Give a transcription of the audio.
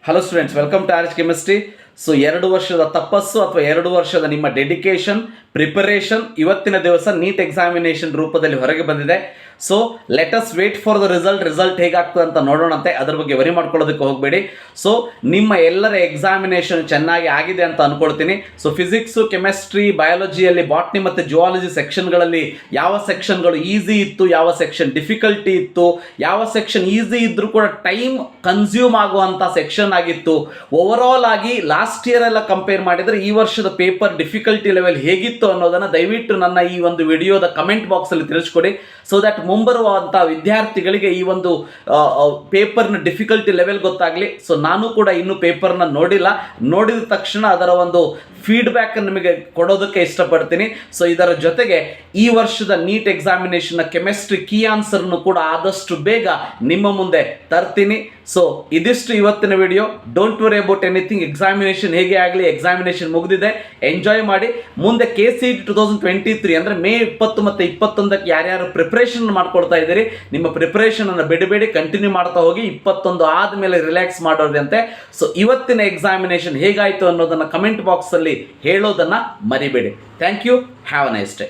Hello students, welcome to arch chemistry. So 2 ವರ್ಷದ ತಪಸ್ಸು ಅಥವಾ 2 ವರ್ಷದ ನಿಮ್ಮ ಡೆಡಿಕೇಶನ್ ಪ್ರಿಪರೇಷನ್ ಇವತ್ತಿನ ದಿವಸ ನೀಟ್ ಎಕ್ಸಾಮಿನೇಷನ್ ರೂಪದಲ್ಲಿ ಹೊರಗೆ ಬಂದಿದೆ. So let us wait for the result ಹೇಗಾಗ್ತದೆ ಅಂತ ನೋಡೋಣಂತೆ. ಅದ್ರ ಬಗ್ಗೆ ವರಿ ಮಾಡ್ಕೊಳ್ಳೋದಕ್ಕೆ ಹೋಗಬೇಡಿ. ಸೊ ನಿಮ್ಮ ಎಲ್ಲರ ಎಕ್ಸಾಮಿನೇಷನ್ ಚೆನ್ನಾಗಿ ಆಗಿದೆ ಅಂತ ಅನ್ಕೊಳ್ತೀನಿ. ಸೊ ಫಿಸಿಕ್ಸು, ಕೆಮಿಸ್ಟ್ರಿ, ಬಯಾಲಜಿಯಲ್ಲಿ ಬಾಟ್ನಿ ಮತ್ತು ಜುವಾಲಜಿ ಸೆಕ್ಷನ್ಗಳಲ್ಲಿ ಯಾವ ಸೆಕ್ಷನ್ಗಳು ಈಸಿ ಇತ್ತು, ಯಾವ ಸೆಕ್ಷನ್ ಡಿಫಿಕಲ್ಟಿ ಇತ್ತು, ಯಾವ ಸೆಕ್ಷನ್ ಈಸಿ ಇದ್ರೂ ಕೂಡ ಟೈಮ್ ಕನ್ಸ್ಯೂಮ್ ಆಗುವಂಥ ಸೆಕ್ಷನ್ ಆಗಿತ್ತು. ಓವರಾಲ್ ಆಗಿ ಲಾಸ್ಟ್ ಇಯರ್ ಎಲ್ಲ ಕಂಪೇರ್ ಮಾಡಿದರೆ ಈ ವರ್ಷದ ಪೇಪರ್ ಡಿಫಿಕಲ್ಟಿ ಲೆವೆಲ್ ಹೇಗಿತ್ತು ಅನ್ನೋದನ್ನು ದಯವಿಟ್ಟು ನನ್ನ ಈ ಒಂದು ವಿಡಿಯೋದ ಕಮೆಂಟ್ ಬಾಕ್ಸಲ್ಲಿ ತಿಳಿಸ್ಕೊಡಿ. ಸೊ ದಟ್ ಮುಂಬರುವಂಥ ವಿದ್ಯಾರ್ಥಿಗಳಿಗೆ ಈ ಒಂದು ಪೇಪರ್ನ ಡಿಫಿಕಲ್ಟಿ ಲೆವೆಲ್ ಗೊತ್ತಾಗಲಿ. ಸೊ ನಾನು ಕೂಡ ಇನ್ನೂ ಪೇಪರ್ನ ನೋಡಿದ ತಕ್ಷಣ ಅದರ ಒಂದು ಫೀಡ್ಬ್ಯಾಕ್ ನಿಮಗೆ ಕೊಡೋದಕ್ಕೆ ಇಷ್ಟಪಡ್ತೀನಿ. ಸೊ ಇದರ ಜೊತೆಗೆ ಈ ವರ್ಷದ ನೀಟ್ ಎಕ್ಸಾಮಿನೇಷನ್ನ ಕೆಮಿಸ್ಟ್ರಿ ಕೀ ಆನ್ಸರ್ನು ಕೂಡ ಆದಷ್ಟು ಬೇಗ ನಿಮ್ಮ ಮುಂದೆ ತರ್ತೀನಿ. ಸೊ ಇದಿಷ್ಟು ಇವತ್ತಿನ video. Don't worry about anything. Examination ಹೇಗೆ ಆಗಲಿ, ಎಕ್ಸಾಮಿನೇಷನ್ ಮುಗಿದಿದೆ, ಎಂಜಾಯ್ ಮಾಡಿ. ಮುಂದೆ KCET 2023 ಅಂದರೆ ಮೇ 20 ಮತ್ತು 21ಕ್ಕೆ ಯಾರ್ಯಾರು ಪ್ರಿಪ್ರೇಷನ್ ಮಾಡ್ಕೊಳ್ತಾ ಇದ್ದೀರಿ, ನಿಮ್ಮ ಪ್ರಿಪ್ರೇಷನನ್ನು ಬಿಡಬೇಡಿ, ಕಂಟಿನ್ಯೂ ಮಾಡ್ತಾ ಹೋಗಿ. 21 ಆದಮೇಲೆ ರಿಲ್ಯಾಕ್ಸ್ ಮಾಡೋದಂತೆ. ಸೊ ಇವತ್ತಿನ ಎಕ್ಸಾಮಿನೇಷನ್ ಹೇಗಾಯಿತು ಅನ್ನೋದನ್ನು ಕಮೆಂಟ್ ಬಾಕ್ಸಲ್ಲಿ ಹೇಳೋದನ್ನು ಮರಿಬೇಡಿ. Thank you. Have a nice day.